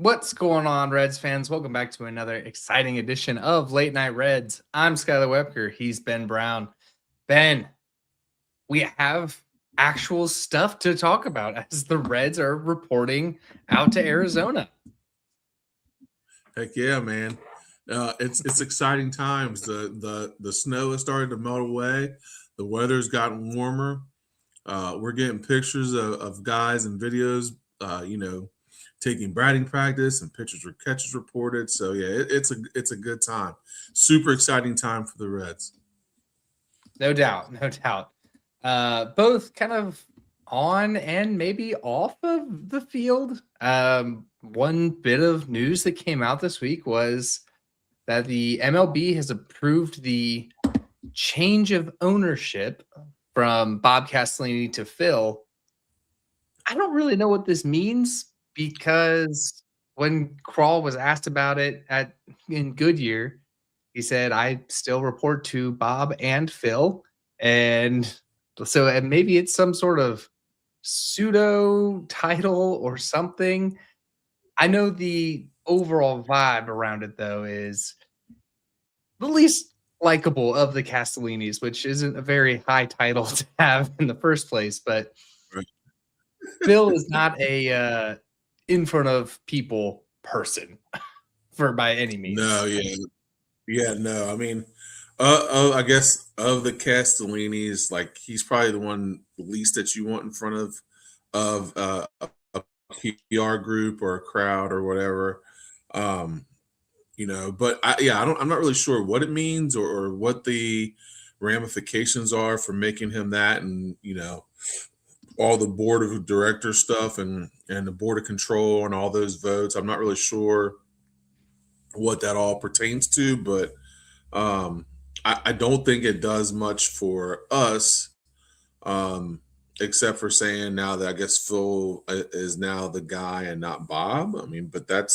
What's going on, Reds fans? Welcome back to another exciting edition of Late Night Reds. I'm Skylar Webker. He's Ben Brown. Ben, we have actual stuff to talk about as the Reds are reporting out to Arizona. Heck yeah, man! It's exciting times. The snow has started to melt away. The weather's gotten warmer. We're getting pictures of guys and videos. Taking batting practice and pitchers or catches reported. So yeah, it's a good time. Super exciting time for the Reds. No doubt, no doubt. Both kind of on and maybe off of the field. One bit of news that came out this week was that the MLB has approved the change of ownership from Bob Castellini to Phil. I don't really know what this means because when Krall was asked about it in Goodyear, he said, I still report to Bob and Phil. And maybe it's some sort of pseudo title or something. I know the overall vibe around it, though, is the least likable of the Castellinis, which isn't a very high title to have in the first place. But Right. Phil is not a in front of people person by any means. No, yeah, no. I mean, I guess of the Castellinis, like he's probably the one least that you want in front of a PR group or a crowd or whatever. Um, but I'm not really sure what it means or what the ramifications are for making him that, and all the board of director stuff and the board of control and all those votes. I'm not really sure what that all pertains to, but I don't think it does much for us, um, except for saying now that I guess Phil is now the guy and not Bob. I mean, but I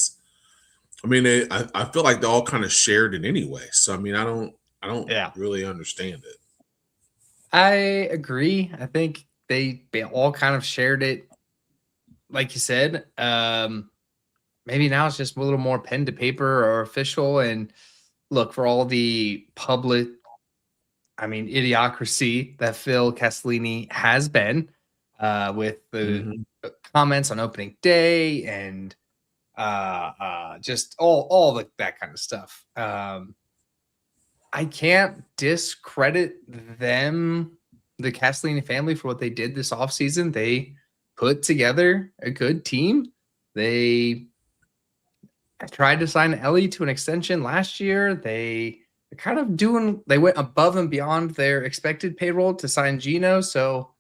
feel like they all kind of shared it anyway. So I mean, I don't Yeah, really understand it. I agree. I think they all kind of shared it, like you said. Maybe now it's just a little more pen to paper or official. And look, for all the public, idiocracy that Phil Castellini has been, with the Hmm. comments on opening day and just all that kind of stuff. I can't discredit them, the Castellini family, for what they did this offseason. They put together a good team. They tried to sign Ellie to an extension last year. They went above and beyond their expected payroll to sign Gino. So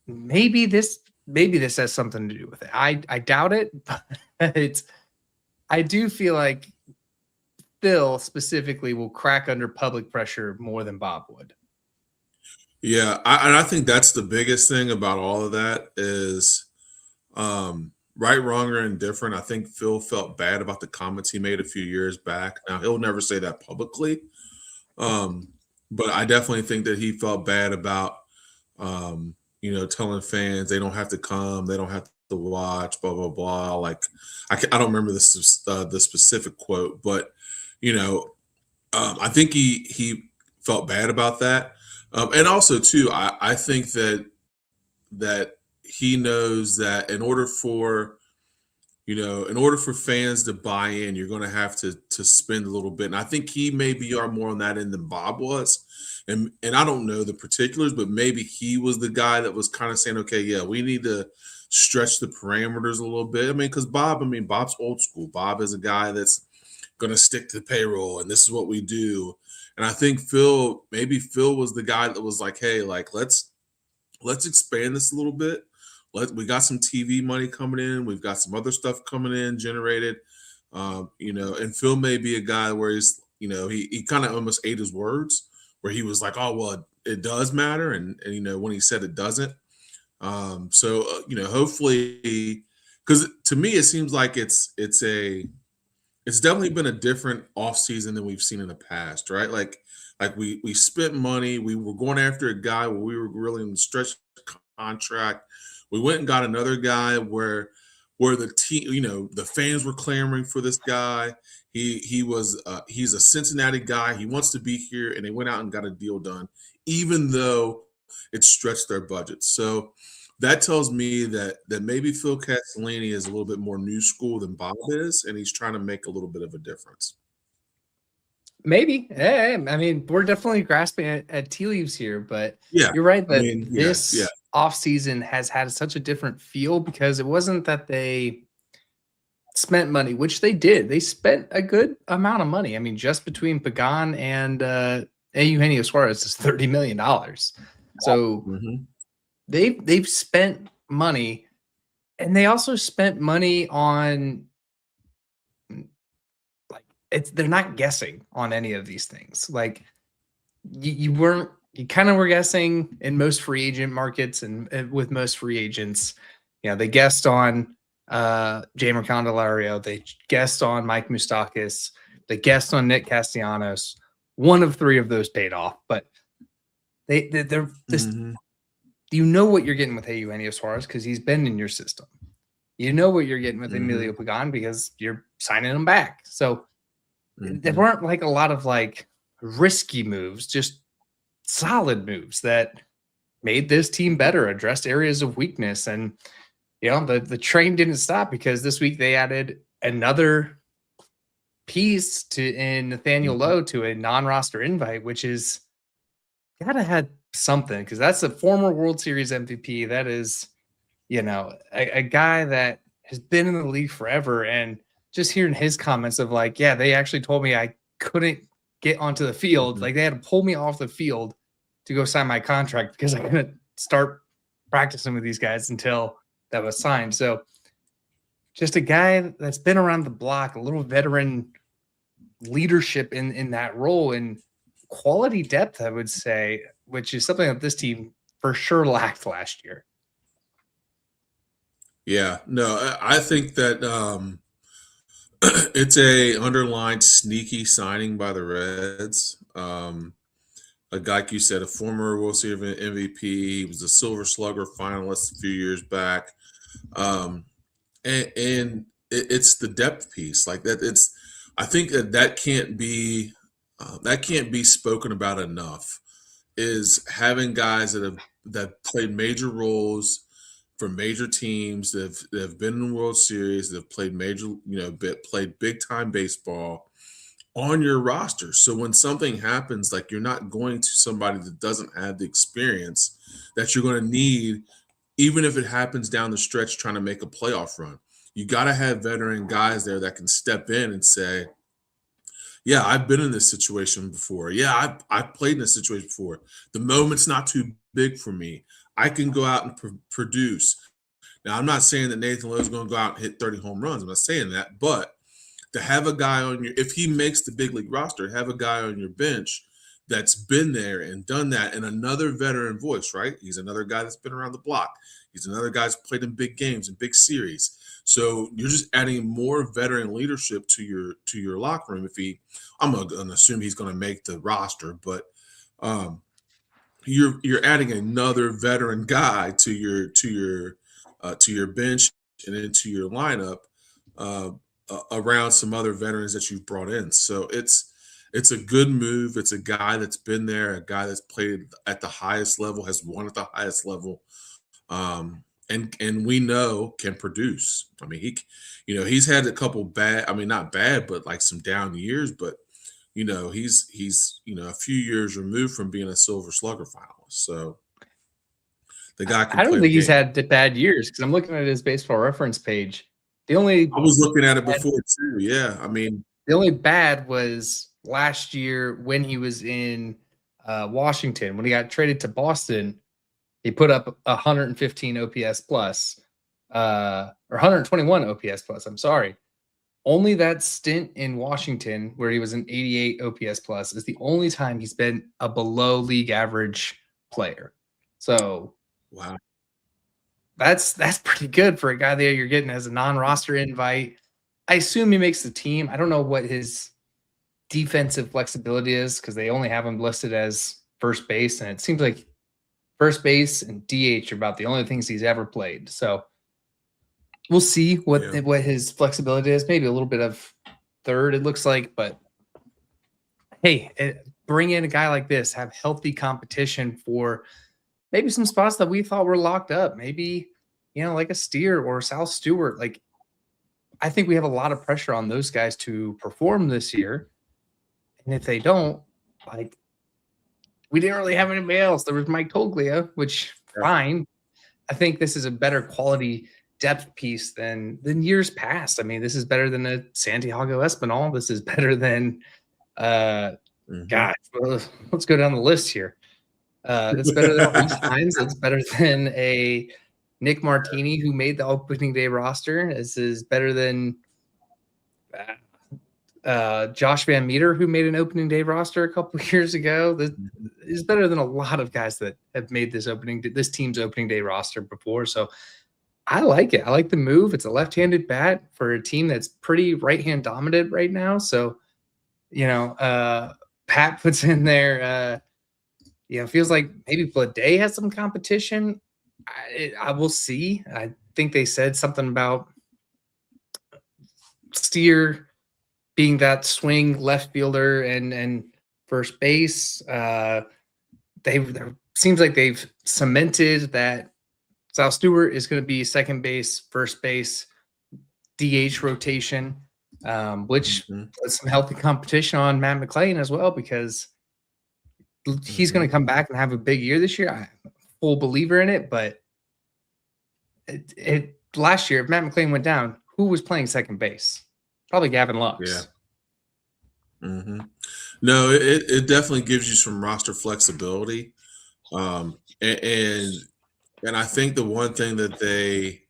maybe this has something to do with it. I doubt it, but I do feel like Phil specifically will crack under public pressure more than Bob would. Yeah, and I think that's the biggest thing about all of that is right, wrong, or indifferent. I think Phil felt bad about the comments he made a few years back. Now he'll never say that publicly, um, but I definitely think that he felt bad about telling fans they don't have to come, they don't have to watch, blah blah blah. Like I don't remember the specific quote, but you know I think he felt bad about that, and also too, I think that he knows that in order for fans to buy in, you're going to have to spend a little bit. And I think he maybe are more on that end than Bob was, and I don't know the particulars, but maybe he was the guy that was kind of saying, okay, yeah, we need to stretch the parameters a little bit. I mean, because Bob's old school. Bob is a guy that's going to stick to the payroll, and this is what we do. And I think maybe Phil was the guy that was like, hey, like let's expand this a little bit. We got some TV money coming in. We've got some other stuff coming in generated. And Phil may be a guy where he kind of almost ate his words, where he was like, oh well, it does matter, and when he said it doesn't. Hopefully, because to me it seems like it's definitely been a different offseason than we've seen in the past, right? Like we spent money. We were going after a guy where we were really in the stretch contract. We went and got another guy where where the team, the fans were clamoring for this guy. He's a Cincinnati guy. He wants to be here, and they went out and got a deal done, even though it stretched their budget. So that tells me that maybe Phil Castellini is a little bit more new school than Bob is, and he's trying to make a little bit of a difference. Maybe. I mean, we're definitely grasping at tea leaves here, but Yeah, you're right that yeah. offseason has had such a different feel because it wasn't that they spent money, which they did. They spent a good amount of money. I mean, just between Pagan and Eugenio Suarez is $30 million. So they've spent money, and they also spent money on they're not guessing on any of these things. Like you kind of were guessing in most free agent markets and with most free agents. They guessed on Jamer Candelario. They guessed on Mike Moustakas. They guessed on Nick Castellanos. One of three of those paid off, but they're this. You know what you're getting with Eugenio Suarez because he's been in your system. You know what you're getting with Emilio Pagan because you're signing him back. So there weren't like a lot of like risky moves, just solid moves that made this team better, addressed areas of weakness. And, the train didn't stop because this week they added another piece in Nathaniel Lowe to a non-roster invite, which is gotta have something because that's a former World Series MVP. That is, a guy that has been in the league forever. And just hearing his comments of like, yeah, they actually told me I couldn't get onto the field. Like they had to pull me off the field to go sign my contract because I couldn't start practicing with these guys until that was signed. So just a guy that's been around the block, a little veteran leadership in that role and quality depth, I would say, which is something that this team for sure lacked last year. Yeah, no, I think that it's a underlined sneaky signing by the Reds. A guy, like you said, a former World Series MVP. He was a Silver Slugger finalist a few years back. And it's the depth piece like that. I think that can't be spoken about enough. Is having guys that played major roles for major teams that have been in the World Series, that have played played big time baseball on your roster. So when something happens, like you're not going to somebody that doesn't have the experience that you're going to need, even if it happens down the stretch trying to make a playoff run. You got to have veteran guys there that can step in and say, yeah, I've been in this situation before. Yeah, I've played in this situation before. The moment's not too big for me. I can go out and produce. Now, I'm not saying that Nathan Lowe is going to go out and hit 30 home runs. I'm not saying that. But to have a guy if he makes the big league roster, have a guy on your bench that's been there and done that, and another veteran voice, right? He's another guy that's been around the block. He's another guy that's played in big games and big series. So you're just adding more veteran leadership to your locker room. I'm gonna assume he's gonna make the roster, but you're adding another veteran guy to your bench and into your lineup around some other veterans that you've brought in. So it's a good move. It's a guy that's been there, a guy that's played at the highest level, has won at the highest level. And we know can produce. I mean, he's had a couple bad, not bad, but like some down years, but he's a few years removed from being a Silver Slugger finalist. So the guy can I don't play think the he's game. had bad years because I'm looking at his baseball reference page. I was looking at it before too. Yeah. The only bad was last year when he was in Washington, when he got traded to Boston. He put up 115 OPS plus, or 121 OPS plus. I'm sorry. Only that stint in Washington where he was an 88 OPS plus is the only time he's been a below league average player. So wow, that's pretty good for a guy there you're getting as a non-roster invite. I assume he makes the team. I don't know what his defensive flexibility is because they only have him listed as first base, and it seems like first base and DH are about the only things he's ever played. So We'll see what Yeah. what his flexibility is. Maybe a little bit of third, it looks like, but hey, bring in a guy like this, have healthy competition for maybe some spots that we thought were locked up. Maybe, like a Steer or South Stewart. Like, I think we have a lot of pressure on those guys to perform this year. And if they don't, like, we didn't really have anybody else. There was Mike Toglia, which fine. I think this is a better quality depth piece than years past. I mean, this is better than a Santiago Espinal. This is better than God. Let's go down the list here. It's better than a Reese Hines. It's better than a Nick Martini, who made the opening day roster. This is better than Josh Van Meter, who made an opening day roster a couple of years ago. This is better than a lot of guys that have made this team's opening day roster before. So I like it. I like the move. It's a left-handed bat for a team that's pretty right-hand dominant right now. So, Pat puts in there, feels like maybe Blade has some competition. I will see. I think they said something about Steer being that swing left fielder and first base. Seems like they've cemented that South Stewart is going to be second base, first base, DH rotation, which puts some healthy competition on Matt McClain as well, because he's going to come back and have a big year this year. I'm a full believer in it, but last year, if Matt McClain went down, who was playing second base? Probably Gavin Lux. Yeah. No, it definitely gives you some roster flexibility. And I think the one thing that the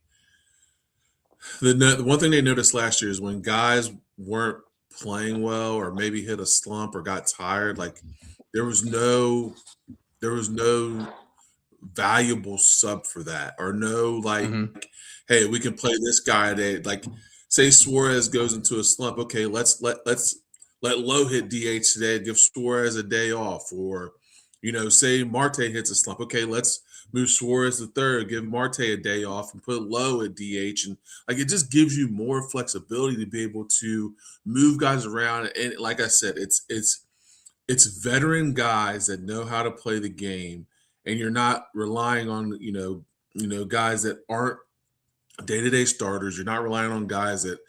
one thing they noticed last year is when guys weren't playing well or maybe hit a slump or got tired, like there was no valuable sub for that, or no hey, we can play this guy today. Like, say Suarez goes into a slump, okay, let's let Lowe hit DH today, give Suarez a day off. Or, say Marte hits a slump, okay, let's move Suarez to third, give Marte a day off, and put Lowe at DH. And it just gives you more flexibility to be able to move guys around. And like I said, it's veteran guys that know how to play the game, and you're not relying on guys that aren't day-to-day starters. You're not relying on guys that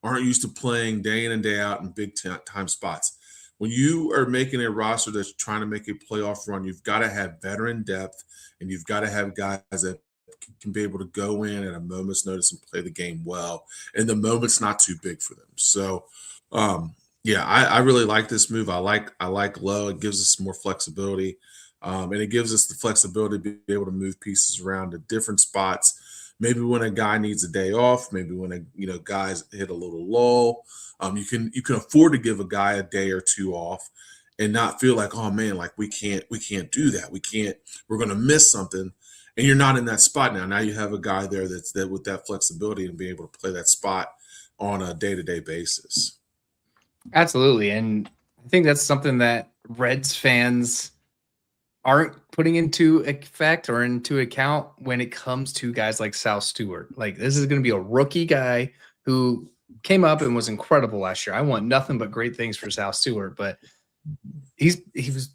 aren't used to playing day in and day out in big time spots. When you are making a roster that's trying to make a playoff run, you've got to have veteran depth, and you've got to have guys that can be able to go in at a moment's notice and play the game well, and the moment's not too big for them. So yeah, I really like this move. I like Lowe. It gives us more flexibility, and it gives us the flexibility to be able to move pieces around to different spots. Maybe when a guy needs a day off, maybe when guys hit a little lull, you can afford to give a guy a day or two off, and not feel like, oh man, like we can't do that. We're going to miss something, and you're not in that spot now. Now you have a guy there that's with that flexibility and be able to play that spot on a day-to-day basis. Absolutely. And I think that's something that Reds fans aren't putting into effect or into account when it comes to guys like South Stewart. Like, this is going to be a rookie guy who came up and was incredible last year. I want nothing but great things for South Stewart, but he was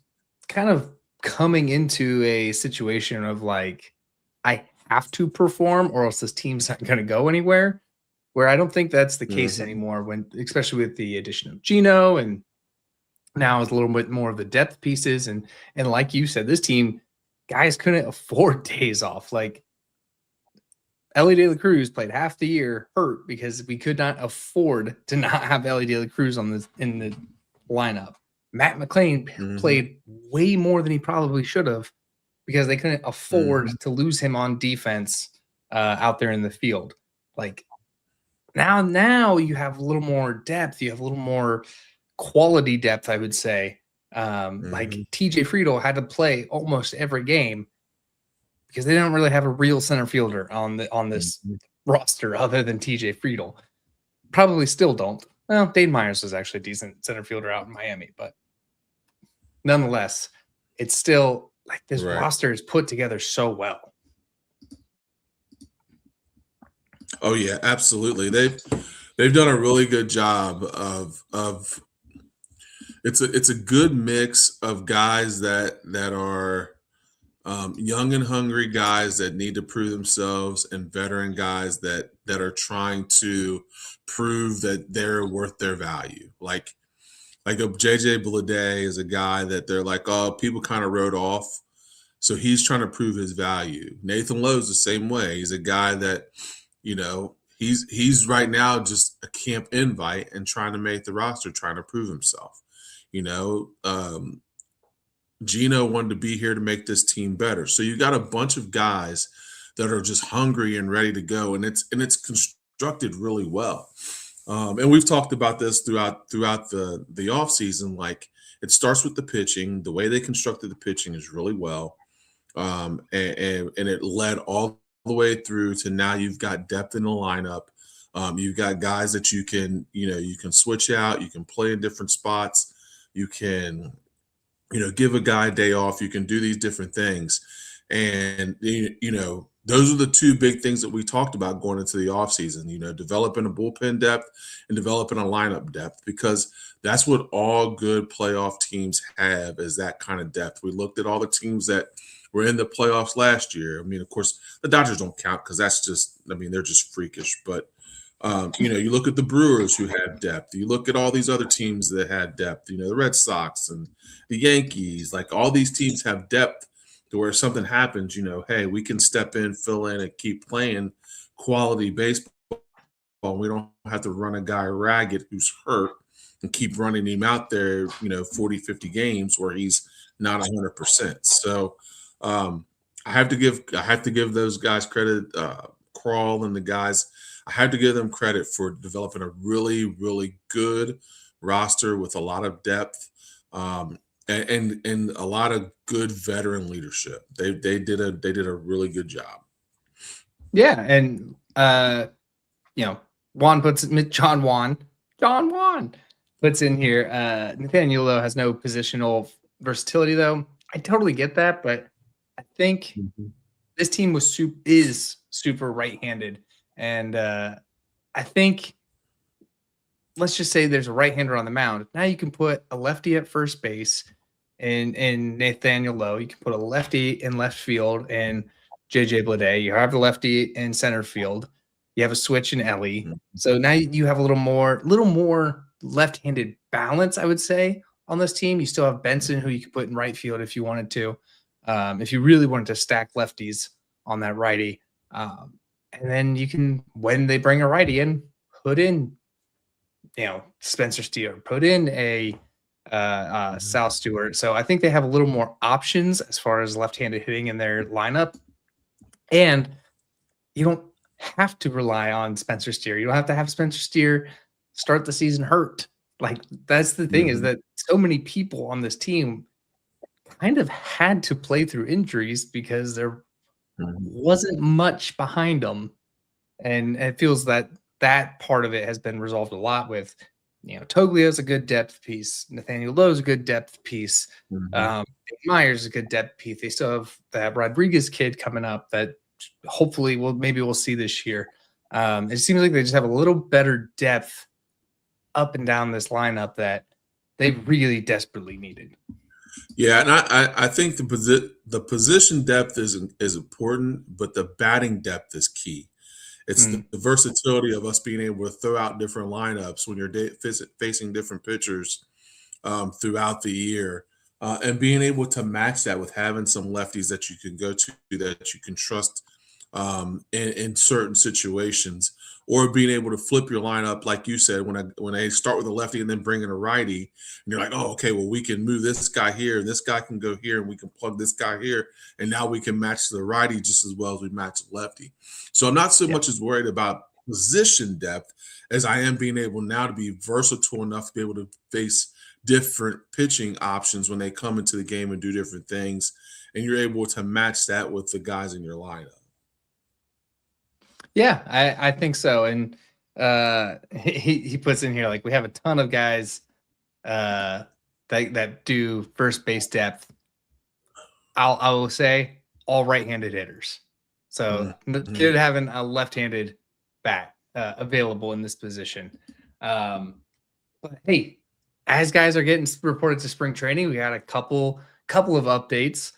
kind of coming into a situation of like, I have to perform or else this team's not going to go anywhere. Where I don't think that's the case anymore, especially with the addition of Gino, and now it's a little bit more of the depth pieces. And like you said, this team, guys couldn't afford days off. Like, Ellie De La Cruz played half the year hurt because we could not afford to not have Ellie De La Cruz in the lineup. Matt McClain played way more than he probably should have because they couldn't afford to lose him on defense out there in the field. Like, Now you have a little more depth. You have a little more quality depth, I would say. Like TJ Friedel had to play almost every game because they don't really have a real center fielder on this roster other than TJ Friedel. Probably still don't. Well, Dane Myers was actually a decent center fielder out in Miami, but nonetheless, it's still like this roster is put together so well. Oh yeah, absolutely. They've done a really good job of it's a good mix of guys that are young and hungry guys that need to prove themselves, and veteran guys that are trying to prove that they're worth their value. Like a JJ Bleday is a guy that they're like, oh, people kind of wrote off. So he's trying to prove his value. Nathan Lowe's the same way. He's a guy that, he's right now just a camp invite and trying to make the roster, trying to prove himself. You know, Gino wanted to be here to make this team better. So you got a bunch of guys that are just hungry and ready to go, and it's constructed really well. And we've talked about this throughout the offseason. Like, it starts with the pitching. The way they constructed the pitching is really well, and it led all the way through to now. You've got depth in the lineup. You've got guys that you can switch out. You can play in different spots. You can give a guy a day off. You can do these different things. And, those are the two big things that we talked about going into the offseason, developing a bullpen depth and developing a lineup depth, because that's what all good playoff teams have, is that kind of depth. We looked at all the teams that were in the playoffs last year. I mean, of course, the Dodgers don't count because they're just freakish. But you look at the Brewers, who had depth. You look at all these other teams that had depth. The Red Sox and the Yankees. Like, all these teams have depth to where something happens. Hey, we can step in, fill in, and keep playing quality baseball. We don't have to run a guy ragged who's hurt and keep running him out there, 40, 50 games where he's not 100%. So I have to give those guys credit. Crawl and the guys, I have to give them credit for developing a really, really good roster with a lot of depth, and a lot of good veteran leadership. They did a really good job. Yeah, and Juan John Juan puts in here. Nathaniel Lowe has no positional versatility, though. I totally get that, but I think this team is super right-handed, and I think, let's just say there's a right-hander on the mound. Now you can put a lefty at first base in Nathaniel Lowe. You can put a lefty in left field and JJ Bleday. You have the lefty in center field. You have a switch in Ellie. So now you have a little more left-handed balance, I would say, on this team. You still have Benson, who you could put in right field if you wanted to, if you really wanted to stack lefties on that righty. And then you can, when they bring a righty in, put in, Spencer Steer, put in a Sal Stewart. So I think they have a little more options as far as left-handed hitting in their lineup. And you don't have to rely on Spencer Steer. You don't have to have Spencer Steer start the season hurt. Like, that's the thing, is that so many people on this team kind of had to play through injuries because there wasn't much behind them. And it feels that part of it has been resolved a lot with, Toglia's a good depth piece. Nathaniel Lowe's a good depth piece. Myers is a good depth piece. They still have that Rodriguez kid coming up that hopefully we'll see this year. It seems like they just have a little better depth up and down this lineup that they really desperately needed. Yeah, and I think the position depth is important, but the batting depth is key. It's the versatility of us being able to throw out different lineups when you're facing different pitchers throughout the year, and being able to match that with having some lefties that you can go to, that you can trust in certain situations, or being able to flip your lineup, like you said, when I start with a lefty and then bring in a righty, and you're like, oh, okay, well, we can move this guy here, and this guy can go here, and we can plug this guy here, and now we can match the righty just as well as we match the lefty. So I'm not so much as worried about position depth as I am being able now to be versatile enough to be able to face different pitching options when they come into the game and do different things, and you're able to match that with the guys in your lineup. Yeah, I think so. And he puts in here, like, we have a ton of guys that do first base depth. I will say all right-handed hitters. So kid having a left-handed bat available in this position. But hey, as guys are getting reported to spring training, we got a couple of updates.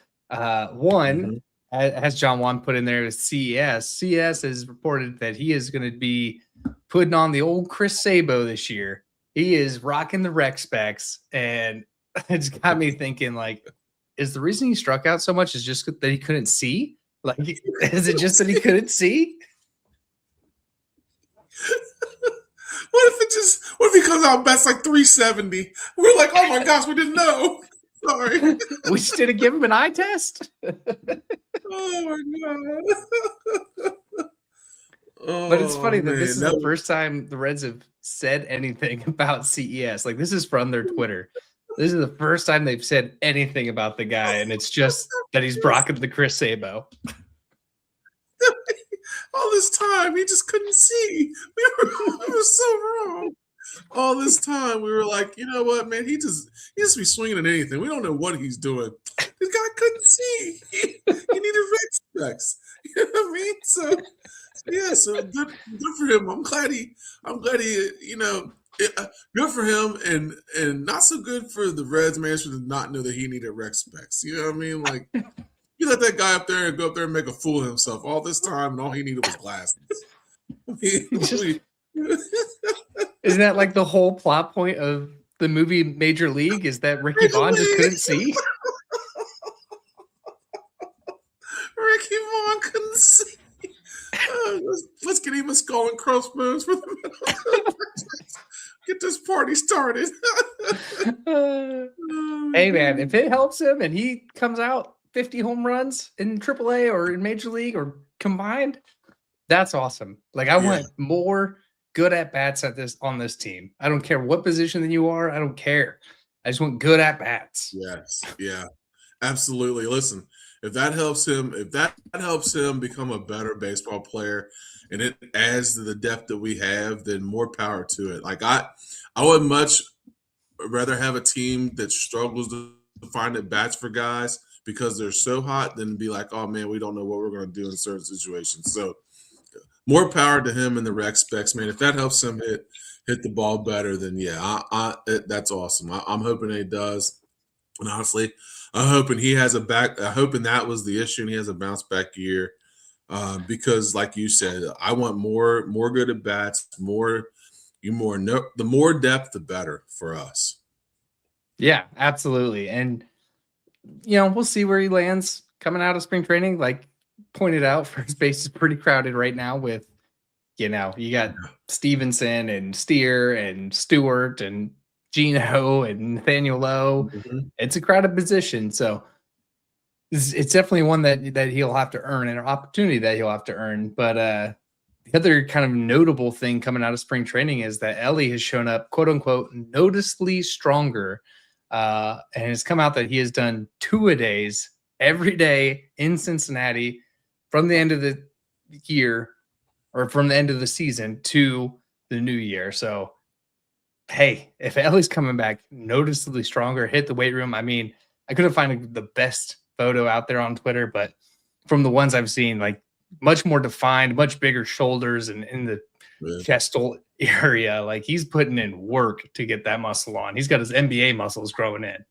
One, as John Juan put in there, is CES. CES has reported that he is going to be putting on the old Chris Sabo this year. He is rocking the rec specs, and it's got me thinking, like, is the reason he struck out so much is just that he couldn't see? Like, is it just that he couldn't see? What if he comes out best like 370? We're like, oh my gosh, we didn't know. Sorry. We just didn't give him an eye test. Oh my god. But it's funny that this is the first time the Reds have said anything about CES. Like, this is from their Twitter. This is the first time they've said anything about the guy, and it's just that he's rocking the Chris Sabo. All this time, he just couldn't see. We were so wrong. All this time, we were like, you know what, man? He just be swinging at anything. We don't know what he's doing. This guy couldn't see. He needed red specs. You know what I mean? So yeah, so good for him. I'm glad he, good for him, and not so good for the Reds management to not know that he needed rec specs. You know what I mean? Like, you let that guy up there and go up there and make a fool of himself all this time, and all he needed was glasses. Isn't that like the whole plot point of the movie Major League? Is that Ricky Vaughn just couldn't see? Ricky Vaughn couldn't see. Let's get him a skull and crossbones for the middle. Get this party started. Hey man, if it helps him and he comes out 50 home runs in AAA or in Major League or combined, that's awesome. Like, I want more good at bats on this team. I don't care what position you are. I don't care. I just want good at bats. Yes, yeah, absolutely. Listen, if that helps him become a better baseball player, and it adds to the depth that we have, then more power to it. Like, I would much rather have a team that struggles to find at bats for guys because they're so hot than be like, oh man, we don't know what we're going to do in certain situations. So more power to him in the rec specs, man. If that helps him hit the ball better, then yeah, that's awesome. I'm hoping he does. And honestly, I'm hoping he has I'm hoping that was the issue and he has a bounce back year. Because like you said, I want more good at bats, the more depth, the better for us. Yeah, absolutely. And we'll see where he lands coming out of spring training. Like pointed out, first base is pretty crowded right now with, you got Stevenson and Steer and Stewart and Gino and Nathaniel Lowe. Mm-hmm. It's a crowded position. So it's definitely one that he'll have to earn, and an opportunity that he'll have to earn. But the other kind of notable thing coming out of spring training is that Ellie has shown up, quote unquote, noticeably stronger. And it's come out that he has done 2-a-days every day in Cincinnati from the end of the year, or from the end of the season to the new year. So, hey, if Ellie's coming back noticeably stronger, hit the weight room. I mean, I couldn't find the best photo out there on Twitter, but from the ones I've seen, like much more defined, much bigger shoulders and in the chest area. Like, he's putting in work to get that muscle on. He's got his NBA muscles growing in.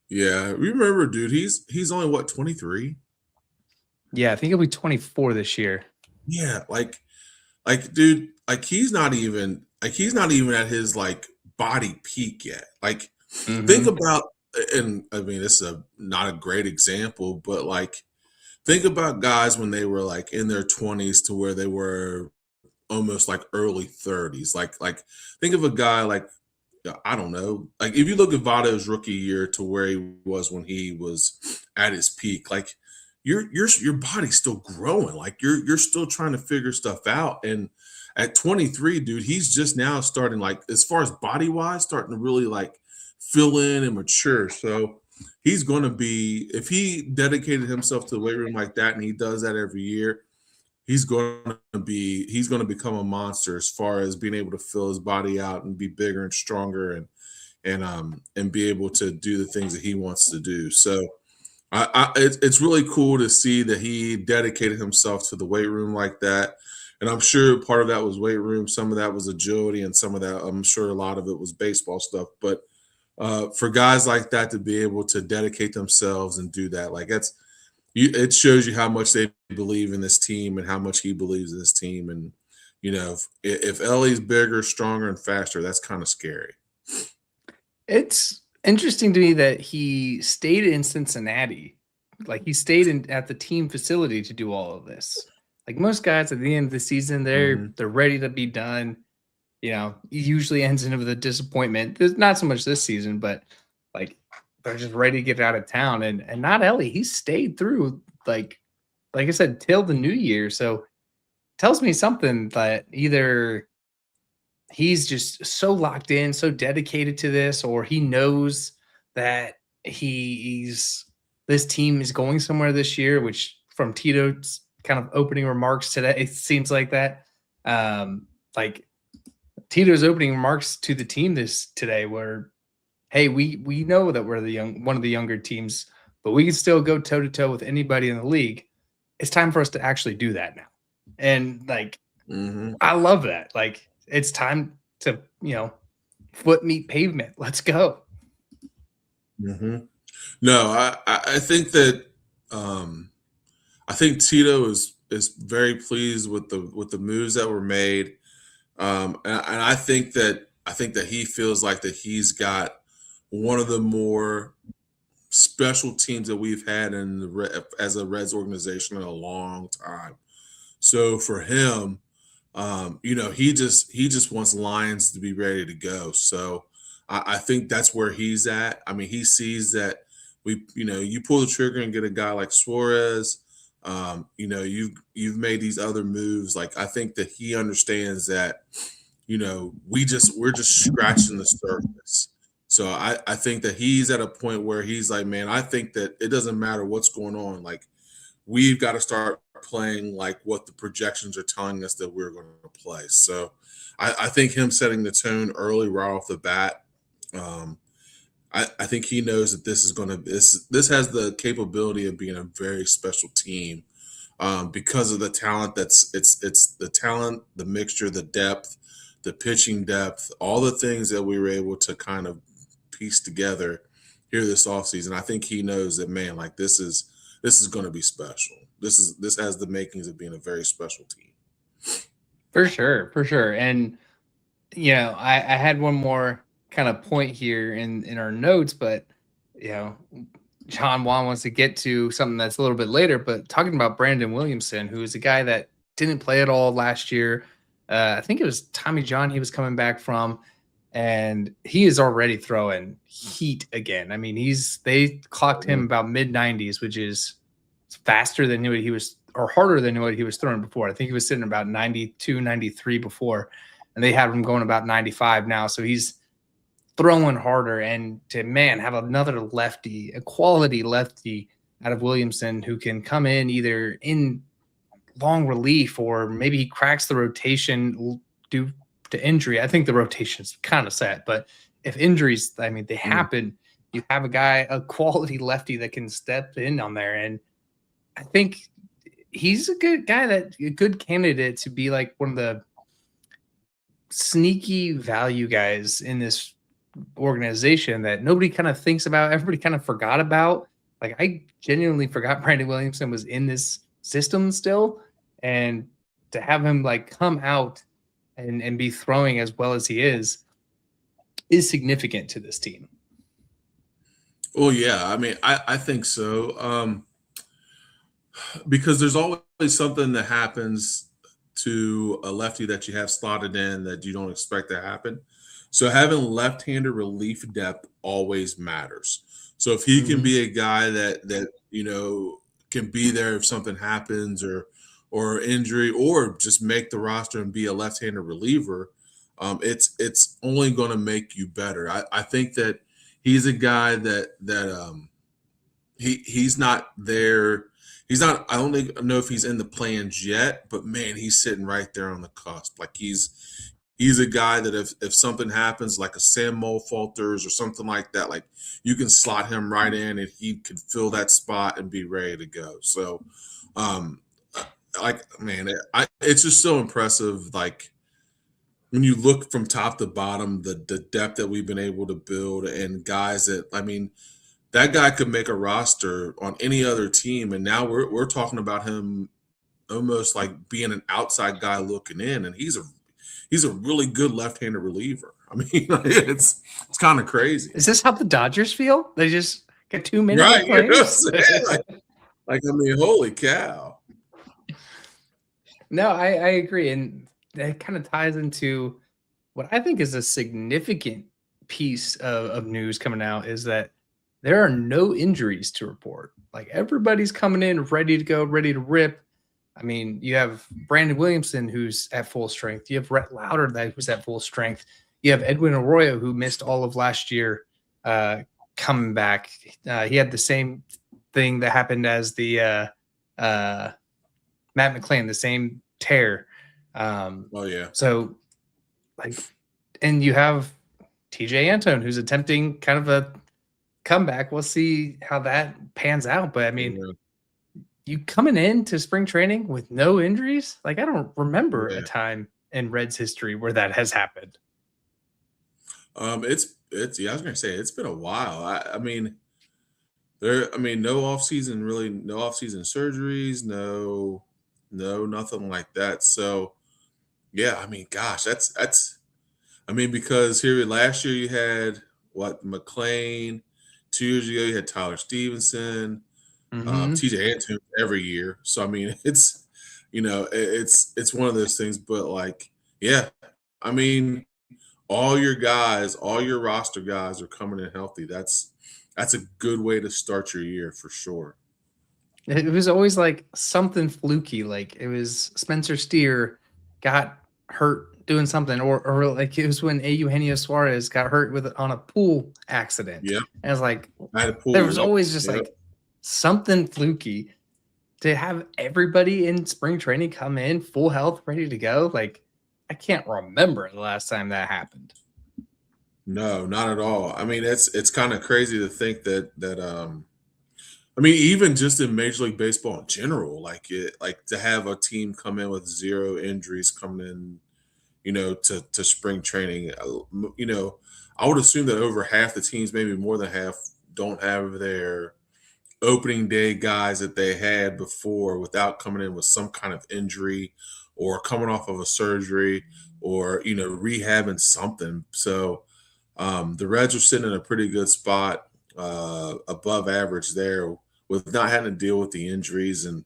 Yeah, remember, dude, he's only what, 23? Yeah, I think he'll be 24 this year. Yeah, like dude, like he's not even at his like body peak yet. Like, think about, and I mean, this is not a great example, but like think about guys when they were like in their 20s to where they were almost like early 30s. Like think of a guy like, I don't know, like if you look at Votto's rookie year to where he was when he was at his peak, like your body's still growing. Like you're still trying to figure stuff out. And at 23, dude, he's just now starting, like, as far as body wise, starting to really like fill in and mature. So he's going to be, if he dedicated himself to the weight room like that, and he does that every year, he's going to become a monster as far as being able to fill his body out and be bigger and stronger and be able to do the things that he wants to do. So it's really cool to see that he dedicated himself to the weight room like that. And I'm sure part of that was weight room, some of that was agility, and some of that, I'm sure a lot of it was baseball stuff. But for guys like that to be able to dedicate themselves and do that, like it shows you how much they believe in this team and how much he believes in this team. And if Ellie's bigger, stronger, and faster, that's kind of scary. It's interesting to me that he stayed in Cincinnati. Like he stayed at the team facility to do all of this. Like most guys at the end of the season, Hmm. they're ready to be done. It usually ends in with a disappointment. There's not so much this season, but like they're just ready to get out of town. And not Ellie. He stayed through like I said, till the new year. So tells me something that either he's just so locked in, so dedicated to this, or he knows that he's this team is going somewhere this year, which from Tito's kind of opening remarks today, it seems like that. Like Tito's opening remarks to the team this today were, hey, we know that we're one of the younger teams, but we can still go toe to toe with anybody in the league. It's time for us to actually do that now. And like Hmm. I love that. Like it's time to, foot meet pavement. Let's go. Hmm. No, I think that um, I think Tito is very pleased with the moves that were made, and I think that he feels like that he's got one of the more special teams that we've had as a Reds organization in a long time. So for him, he just wants Lions to be ready to go. So I think that's where he's at. I mean, he sees that you pull the trigger and get a guy like Suarez. You've made these other moves. Like I think that he understands that. We're just scratching the surface. So I think that he's at a point where he's like, man, I think that it doesn't matter what's going on. Like we've got to start playing like what the projections are telling us that we're going to play. So I think him setting the tone early, right off the bat. Um, I think he knows that this has the capability of being a very special team because of the talent it's the talent, the mixture, the depth, the pitching depth, all the things that we were able to kind of piece together here this offseason. I think he knows that, man, like this is going to be special. This has the makings of being a very special team. For sure. For sure. And I had one more kind of point here in our notes, but you know, John Juan wants to get to something that's a little bit later, but talking about Brandon Williamson, who is a guy that didn't play at all last year. I think it was Tommy John he was coming back from, and he is already throwing heat again. I mean, they clocked him Mhm. about mid 90s, which is faster than what he was, or harder than what he was throwing before. I think he was sitting about 92, 93 before, and they had him going about 95 now. So he's throwing harder, and to have another lefty, a quality lefty out of Williamson who can come in either in long relief or maybe he cracks the rotation due to injury. I think the rotation's kind of set, but if injuries, I mean, they Mhm. happen, you have a quality lefty that can step in on there. And I think he's a good guy, a good candidate to be like one of the sneaky value guys in this organization that nobody kind of thinks about. Everybody kind of forgot about. Like I genuinely forgot Brandon Williamson was in this system still, and to have him like come out and be throwing as well as he is significant to this team. Oh yeah, I mean, I think so. Because there's always something that happens to a lefty that you have slotted in that you don't expect to happen. So having left-handed relief depth always matters. So if he can Mhm. be a guy that can be there if something happens or injury or just make the roster and be a left-handed reliever, it's only going to make you better. I think that he's a guy that he's not there. He's not. I don't know if he's in the plans yet, but man, he's sitting right there on the cusp. Like he's a guy that if something happens, like a Sam Mole falters or something like that, like you can slot him right in and he could fill that spot and be ready to go. So, um, like, man, it's just so impressive. Like when you look from top to bottom, the depth that we've been able to build, and guys that, I mean, that guy could make a roster on any other team, and now we're talking about him almost like being an outside guy looking in, and he's a really good left-handed reliever. I mean, it's kind of crazy, Is this how the Dodgers feel? They just get too many right? good You know what I'm players. saying? Like, I mean, holy cow! No, I agree. And that kind of ties into what I think is a significant piece of news coming out is that there are no injuries to report. Like everybody's coming in ready to go, ready to rip. I mean, you have Brandon Williamson who's at full strength. You have Rhett Lauder that was at full strength. You have Edwin Arroyo who missed all of last year coming back. He had the same thing that happened as the Matt McClain, the same tear. Oh yeah. So like, and you have TJ Antone who's attempting kind of a comeback. We'll see how that pans out. But I mean, you coming into spring training with no injuries? Like I don't remember a time in Reds history where that has happened. It's yeah, I was gonna say it's been a while. I mean, no off season, really, no off season surgeries, no nothing like that. So yeah, I mean, gosh, that's I mean, because here last year you had what, McLean, 2 years ago you had Tyler Stevenson, TJ Antone every year. So I mean, it's it's one of those things, but like, yeah, I mean, all your guys, all your roster guys are coming in healthy. That's a good way to start your year for sure. It was always like something fluky. Like it was Spencer Steer got hurt doing something, or like it was when Eugenio Suarez got hurt on a pool accident. Yeah. And I was like, Pool, there was always just like something fluky. To have everybody in spring training come in full health, ready to go. Like I can't remember the last time that happened. No, not at all. I mean, it's kind of crazy to think that I mean, even just in Major League Baseball in general, like to have a team come in with 0 injuries coming in, to spring training. I would assume that over half the teams, maybe more than half, don't have their opening day guys that they had before without coming in with some kind of injury or coming off of a surgery or rehabbing something. So the Reds are sitting in a pretty good spot, above average there, with not having to deal with the injuries and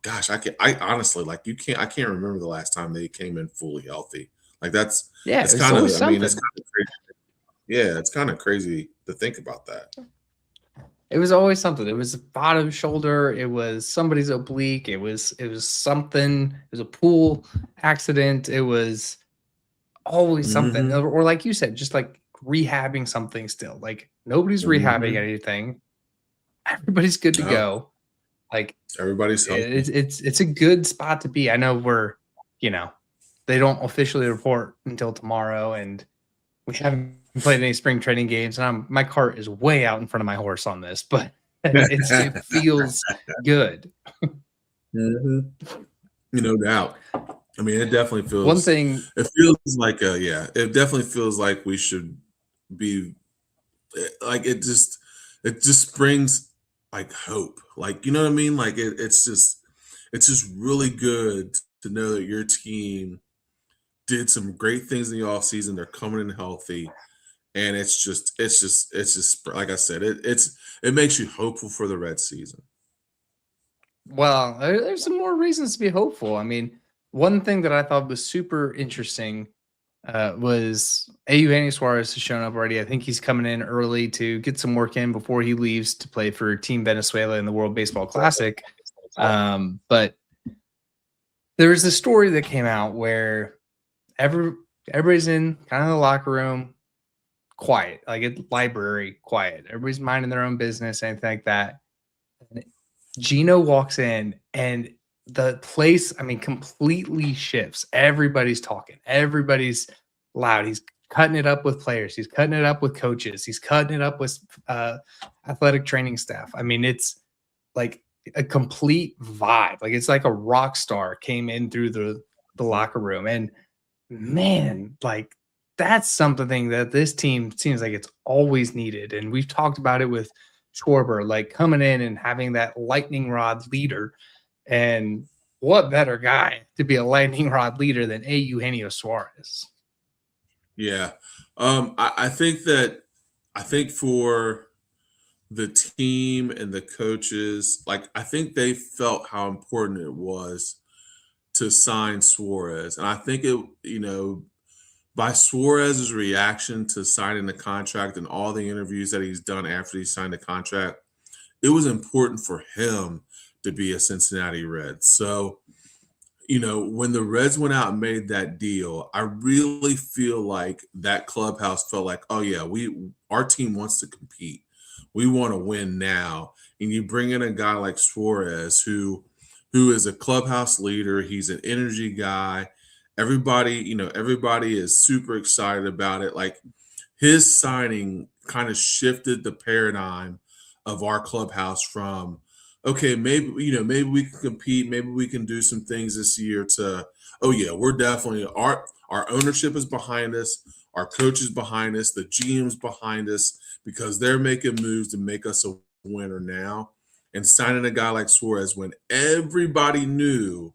gosh, I honestly, like, I can't remember the last time they came in fully healthy. Like that's kind of, I mean, it's kind of crazy. Yeah, it's kind of crazy to think about that. It was always something. It was a bottom shoulder. It was somebody's oblique. It was something. It was a pool accident. It was always something. Or like you said, just like rehabbing something still. Like nobody's rehabbing anything. Everybody's good to go. Like everybody's healthy. It's a good spot to be. I know they don't officially report until tomorrow, and we haven't played any spring training games, and my cart is way out in front of my horse on this, but it feels good. No doubt. I mean, it definitely feels. One thing. It feels like it definitely feels like we should be like it just brings like hope. Like, you know what I mean? Like it's just really good to know that your team did some great things in the offseason. They're coming in healthy. And it's just like I said, it makes you hopeful for the Red season. Well, there's some more reasons to be hopeful. I mean, one thing that I thought was super interesting was Eugenio Suarez has shown up already. I think he's coming in early to get some work in before he leaves to play for Team Venezuela in the World Baseball Classic. But there was a story that came out where everybody's in kind of the locker room, quiet, like a library, quiet. Everybody's minding their own business, anything like that. And Gino walks in and the place, I mean, completely shifts. Everybody's talking. Everybody's loud. He's cutting it up with players. He's cutting it up with coaches. He's cutting it up with athletic training staff. I mean, it's like a complete vibe. Like it's like a rock star came in through the locker room. And man, like that's something that this team seems like it's always needed. And we've talked about it with Schwarber, like coming in and having that lightning rod leader. And what better guy to be a lightning rod leader than A. Eugenio Suarez? Yeah. I think for the team and the coaches, like I think they felt how important it was to sign Suarez. And I think by Suarez's reaction to signing the contract and all the interviews that he's done after he signed the contract, it was important for him to be a Cincinnati Red. So, when the Reds went out and made that deal, I really feel like that clubhouse felt like, oh yeah, our team wants to compete. We want to win now. And you bring in a guy like Suarez who is a clubhouse leader, he's an energy guy. Everybody is super excited about it. Like his signing kind of shifted the paradigm of our clubhouse from okay, maybe we can compete, maybe we can do some things this year to oh yeah, we're definitely our ownership is behind us, our coach is behind us, the GM's behind us because they're making moves to make us a winner now. And signing a guy like Suarez when everybody knew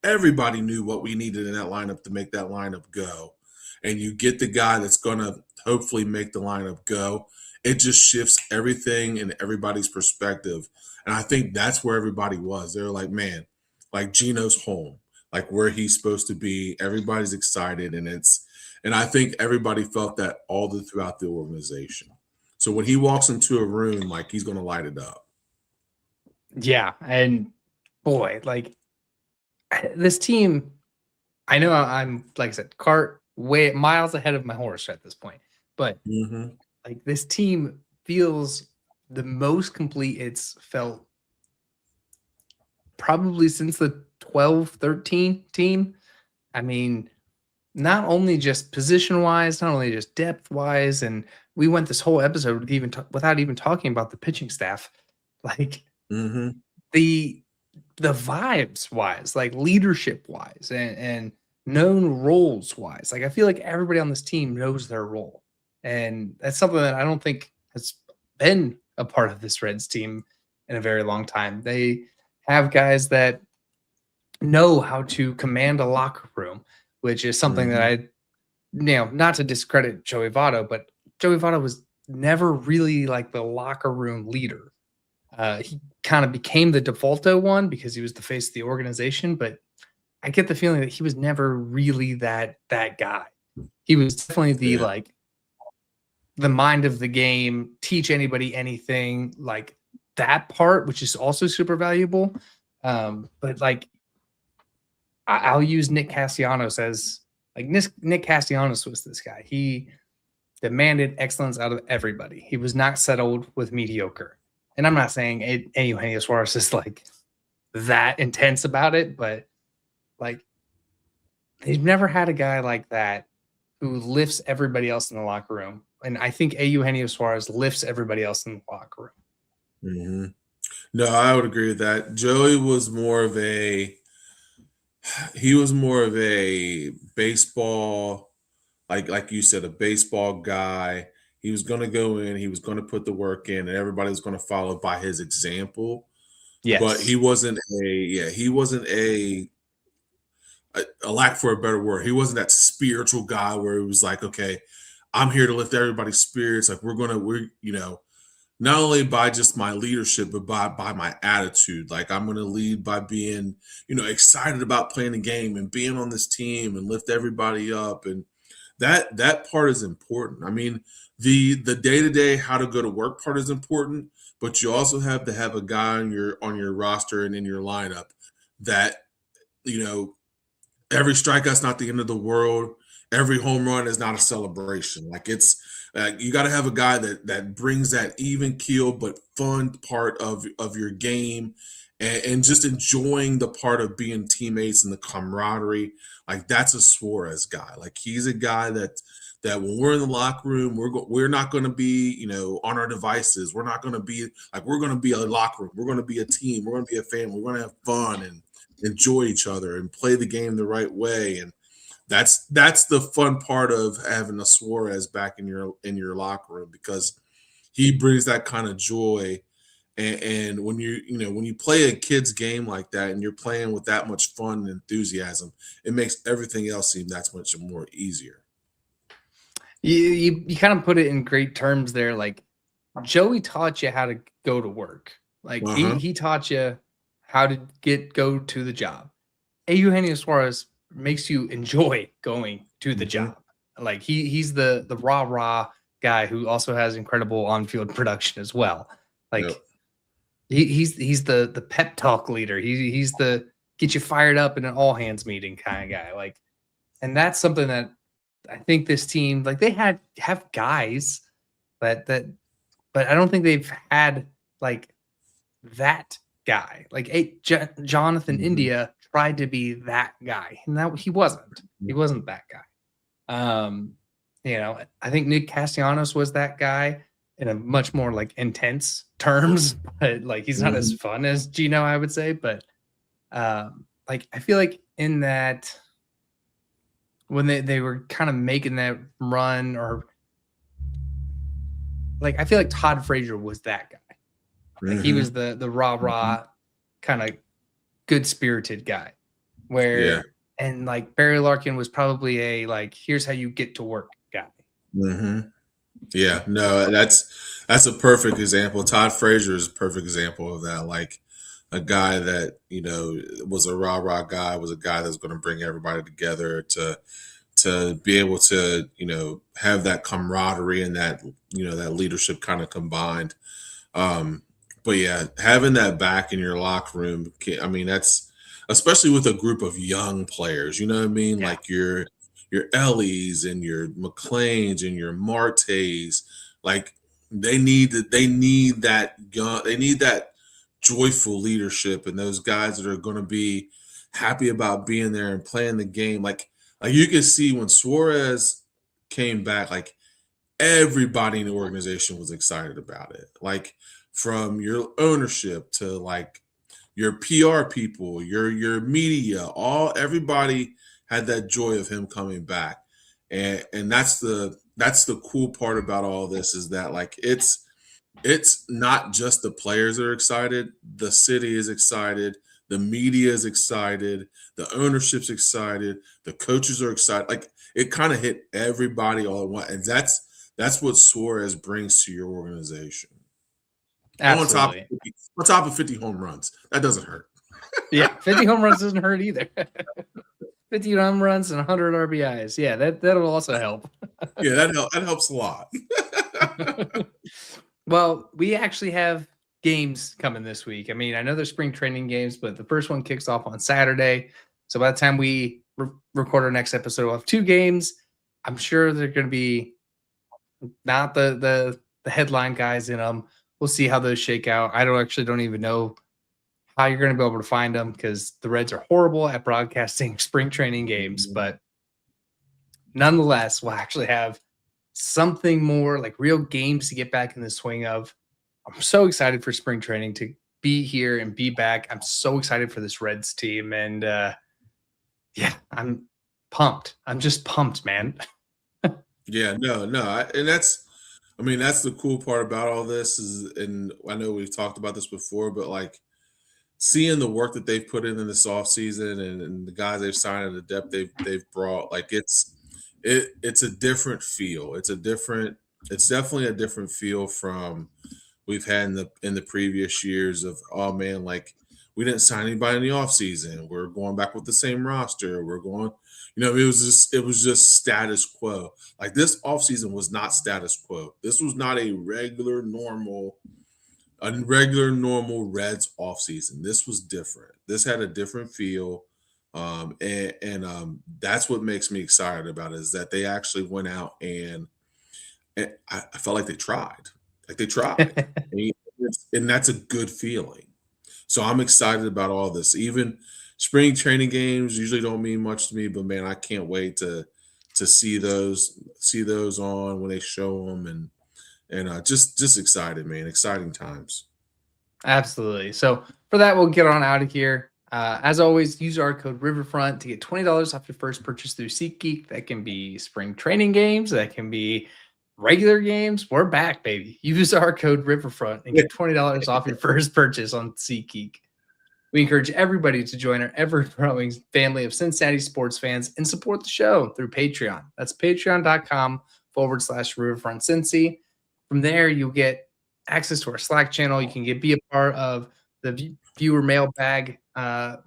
what we needed in that lineup to make that lineup go. And you get the guy that's going to hopefully make the lineup go. It just shifts everything and everybody's perspective. And I think that's where everybody was. They're like, man, like Gino's home, like where he's supposed to be. Everybody's excited. And I think everybody felt that throughout the organization. So when he walks into a room, like he's going to light it up. Yeah. And boy, like this team, I know I'm, like I said, cart way miles ahead of my horse at this point, but like this team feels the most complete it's felt probably since the 12-13 team. I mean, not only just position wise, not only just depth wise, and we went this whole episode without even talking about the pitching staff, like the vibes wise, like leadership wise, and known roles wise. Like I feel like everybody on this team knows their role, and that's something that I don't think has been a part of this Reds team in a very long time. They have guys that know how to command a locker room, which is something that not to discredit Joey Votto, but Joey Votto was never really like the locker room leader. He kind of became the defaulto one because he was the face of the organization, but I get the feeling that he was never really that guy. He was definitely the mind of the game, teach anybody anything, like that part, which is also super valuable. But like I'll use Nick Castellanos as like Nick Castellanos was this guy. He demanded excellence out of everybody. He was not settled with mediocre. And I'm not saying Eugenio Suarez is like that intense about it, but like they've never had a guy like that who lifts everybody else in the locker room. And I think Eugenio Suarez lifts everybody else in the locker room. No, I would agree with that. Joey was more of a baseball, like you said, a baseball guy. He was going to go in, he was going to put the work in, and everybody was going to follow by his example. Yes. But he wasn't a lack for a better word. He wasn't that spiritual guy where he was like, okay, I'm here to lift everybody's spirits. Like we're not only by just my leadership, but by my attitude. Like I'm going to lead by being, excited about playing the game and being on this team and lift everybody up. And that part is important. I mean, the day-to-day how to go to work part is important, but you also have to have a guy on your roster and in your lineup that, every strikeout's not the end of the world. Every home run is not a celebration. Like it's you got to have a guy that brings that even keel but fun part of your game, and just enjoying the part of being teammates and the camaraderie. Like that's a Suarez guy. Like he's a guy that when we're in the locker room, we're not going to be, on our devices. We're not going to be like, we're going to be a locker room. We're going to be a team. We're going to be a family. We're going to have fun and enjoy each other and play the game the right way. And that's the fun part of having a Suarez back in your locker room, because he brings that kind of joy. And when when you play a kid's game like that and you're playing with that much fun and enthusiasm, it makes everything else seem that much more easier. You kind of put it in great terms there. Like, Joey taught you how to go to work. Like, he taught you how to go to the job. Eugenio Suarez makes you enjoy going to the job. Like, he's the rah-rah guy who also has incredible on-field production as well. Like, he's the pep talk leader. He's the get you fired up in an all hands meeting kind of guy. Like, and that's something that I think this team, like, they have guys but I don't think they've had like that guy. Like, Jonathan India tried to be that guy, and that he wasn't. He wasn't that guy. I think Nick Castellanos was that guy in a much more like intense terms, but like he's not as fun as Gino, I would say. But like, I feel like in that, when they were kind of making that run, or like, I feel like Todd Frazier was that guy. Like, he was the rah-rah kind of good spirited guy, where and like Barry Larkin was probably a like, here's how you get to work guy. Yeah, no, that's a perfect example. Todd Frazier is a perfect example of that. Like, a guy that, was a rah-rah guy, was a guy that's going to bring everybody together to be able to, have that camaraderie and that, that leadership kind of combined. But yeah, having that back in your locker room, I mean, that's especially with a group of young players, you know what I mean? Yeah. Like your Ellies and your McLeans and your Martes, like they need that joyful leadership, and those guys that are going to be happy about being there and playing the game. Like you can see when Suarez came back, like everybody in the organization was excited about it. Like, from your ownership to like your PR people, your media, everybody had that joy of him coming back. And that's the cool part about all this, is that like it's not just the players are excited, the city is excited, the media is excited, the ownership's excited, the coaches are excited. Like, it kind of hit everybody all at once. And that's what Suarez brings to your organization. Absolutely. On top of 50 home runs. That doesn't hurt. Yeah, 50 home runs doesn't hurt either. 50 home runs and 100 RBIs. Yeah, that'll also help. Yeah, that helps a lot. Well, we actually have games coming this week. I mean, I know there's spring training games, but the first one kicks off on Saturday. So by the time we record our next episode, we'll have 2 games. I'm sure they're going to be not the headline guys in them. We'll see how those shake out. I don't even know how you're going to be able to find them, because the Reds are horrible at broadcasting spring training games. But nonetheless, we'll actually have something more, like real games to get back in the swing of. I'm so excited for spring training to be here and be back. I'm so excited for this Reds team. And yeah, I'm pumped. I'm just pumped, man. Yeah, no. And that's the cool part about all this is, and I know we've talked about this before, but like seeing the work that they've put in this offseason, and the guys they've signed and the depth they've brought, like it's a different feel. It's definitely a different feel from we've had in the previous years of, oh man, like we didn't sign anybody in the offseason. We're going back with the same roster. We're going, it was just status quo. Like, this offseason was not status quo. This was not a regular normal Reds offseason. This was different. This had a different feel. And that's what makes me excited about it, is that they actually went out and I felt like they tried. Like, they tried. And that's a good feeling. So I'm excited about all this. Even spring training games usually don't mean much to me, but man, I can't wait to to see those on when they show them, and just excited, man. Exciting times. Absolutely. So for that, we'll get on out of here. As always, use our code Riverfront to get $20 off your first purchase through SeatGeek. That can be spring training games. That can be regular games. We're back, baby. Use our code Riverfront and get $20 off your first purchase on SeatGeek. We encourage everybody to join our ever-growing family of Cincinnati sports fans and support the show through Patreon. That's patreon.com/Riverfront Cincy. From there, you'll get access to our Slack channel. You can be a part of the viewer mailbag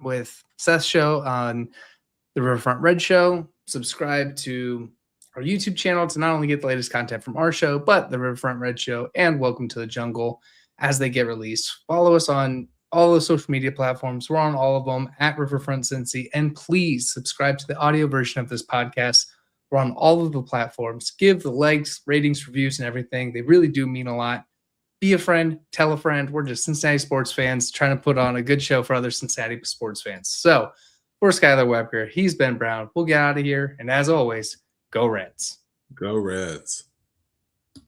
with Seth's show on the Riverfront Red Show. Subscribe to our YouTube channel to not only get the latest content from our show, but the Riverfront Red Show and Welcome to the Jungle as they get released. Follow us on all the social media platforms. We're on all of them at Riverfront Cincy. And please subscribe to the audio version of this podcast. We're on all of the platforms. Give the likes, ratings, reviews, and everything. They really do mean a lot. Be a friend, tell a friend. We're just Cincinnati sports fans trying to put on a good show for other Cincinnati sports fans. So for Skylar Webker, he's Ben Brown. We'll get out of here. And as always, go Reds. Go Reds.